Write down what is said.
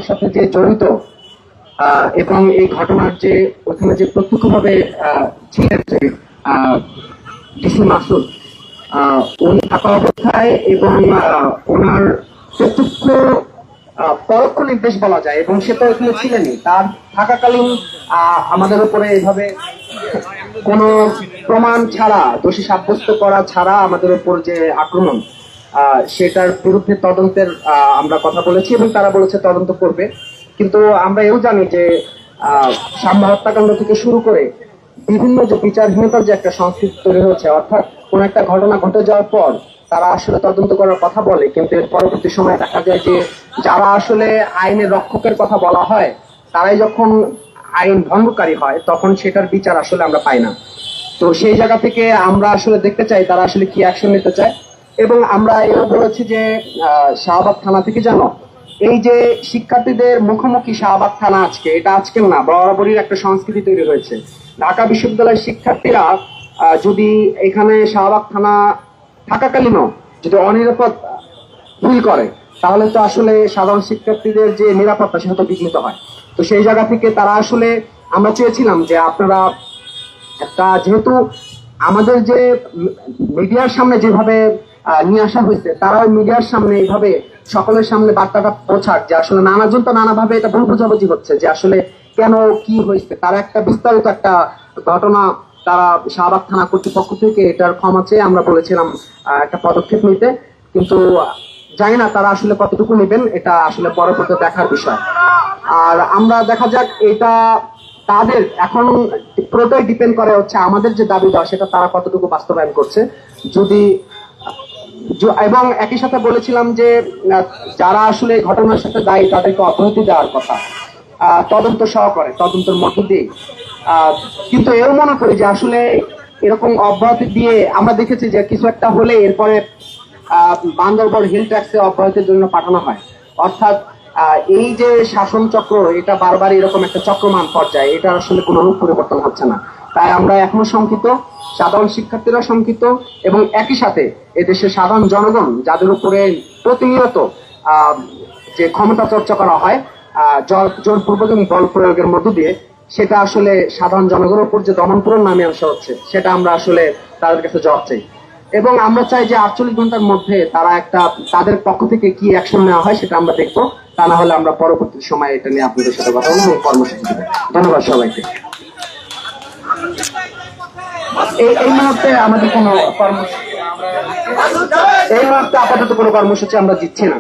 সাথে যে জড়িত এবং এই ঘটনার যে ওখানে যে প্রত্যক্ষভাবে ছিলেন যে ডিসি মাসুদ, উনি থাকা অবস্থায় এবং ওনার প্রত্যক্ষ পরোক্ষ নির্দেশ বলা যায়, এবং সে তো এখানে ছিলেনই, তার থাকাকালীন আমাদের উপরে এভাবে কোন প্রমাণ ছাড়া, দোষী সাব্যস্ত করা ছাড়া আমাদের উপর যে আক্রমণ, সেটার বিরুদ্ধে তদন্তের আমরা কথা বলেছি এবং তারা বলেছে তদন্ত করবে। কিন্তু আমরা এও জানি যে সাম্য হত্যাকাণ্ড থেকে শুরু করে বিভিন্ন যে বিচারহীনতার যে একটা সংস্কৃতি তৈরি হয়েছে, অর্থাৎ কোন একটা ঘটনা ঘটে যাওয়ার পর তারা আসলে তদন্ত করার কথা বলে, কিন্তু এর পরবর্তী সময় দেখা যায় যে যারা আসলে আইনের রক্ষকের কথা বলা হয় তারাই যখন আইন ভঙ্গকারী হয় তখন সেটার বিচার আসলে আমরা পাই না। তো সেই জায়গা থেকে আমরা আসলে দেখতে চাই তারা আসলে কি অ্যাকশন নিতে চায়। এবং আমরা এও বলেছি যে শাহবাগ থানা থেকে জানো, এই যে শিক্ষার্থীদের মুখোমুখি শাহবাগ থানা আজকে, এটা আজকের না, বরাবরই একটা সংস্কৃতি তৈরি হয়েছে। ঢাকা বিশ্ববিদ্যালয়ের শিক্ষার্থীরা যদি এখানে শাহবাগ থানা থাকাকালীনও যদি অনিরাপদ ফিল করে তাহলে তো আসলে সাধারণ শিক্ষার্থীদের যে নিরাপত্তা সেটা তো বিঘ্নিত হয়। তো সেই জায়গা থেকে তারা আসলে, আমরা চেয়েছিলাম যে আপনারা একটা, যেহেতু আমাদের যে মিডিয়ার সামনে যেভাবে নিয়ে আসা হয়েছে, তারাও মিডিয়ার সামনে এইভাবে সকলের সামনে বার্তাটা পৌঁছাক যে আসলে নানাজন তো নানাভাবে এটা ভুল বোঝাবুঝি হচ্ছে যে আসলে কেন কি হয়েছে, তারা একটা বিস্তারিত একটা ঘটনা, তারা শাহবাগ থানা কর্তৃপক্ষ থেকে এটার ক্ষমা চেয়ে আমরা বলেছিলাম একটা পদক্ষেপ নিতে। কিন্তু জানি না তারা আসলে কতটুকু নেবেন, এটা আসলে পরবর্তী দেখার বিষয়। আর আমরা দেখা যাক, এটা তাদের এখন পুরোটাই ডিপেন্ড করে হচ্ছে আমাদের যে দাবি দেওয়া সেটা তারা কতটুকু বাস্তবায়ন করছে। যদি এবং একই সাথে বলেছিলাম যে যারা আসলে ঘটনার সাথে দায়ী তাদেরকে অব্যাহতি দেওয়ার কথা, তদন্ত সহকারে, তদন্তের মধ্য দিয়ে। কিন্তু এও মনে করি যে আসলে এরকম অব্যাহতি দিয়ে আমরা দেখেছি যে কিছু একটা হলে এরপরে বান্দরবন হিল ট্যাক্সে অব্যাহতির জন্য পাঠানো হয়। অর্থাৎ এই যে শাসন চক্র, এটা বারবার এরকম একটা চক্রমান পর্যায়ে, এটা আসলে কোনো রূপ পরিবর্তন হচ্ছে না। তাই আমরা এখনো শঙ্কিত, সাধারণ শিক্ষার্থীরা শঙ্কিত, এবং একই সাথে এদেশের সাধারণ জনগণ যাদের উপরে প্রতিনিয়ত যে ক্ষমতা চর্চা করা হয় জোরপূর্বক এবং বল প্রয়োগের মধ্য দিয়ে, সেটা আসলে সাধারণ জনগণের উপর যে দমনপূরণ নামে আসা হচ্ছে, সেটা আমরা আসলে তাদের কাছে জবাব চাই। এবং আমরা চাই যে 48 ঘন্টার মধ্যে তারা একটা, তাদের পক্ষ থেকে কি অ্যাকশন নেওয়া হয় সেটা আমরা দেখবো। তা না হলে আমরা পরবর্তী সময় এটা নিয়ে আপনাদের সাথে কথা বলবো এবং কর্মসূচি দেবো। ধন্যবাদ সবাইকে। এই মুহূর্তে আমাদের কোনো কর্মসূচি, এই মুহূর্তে আপাতত কোনো কর্মসূচি আমরা দিচ্ছি না।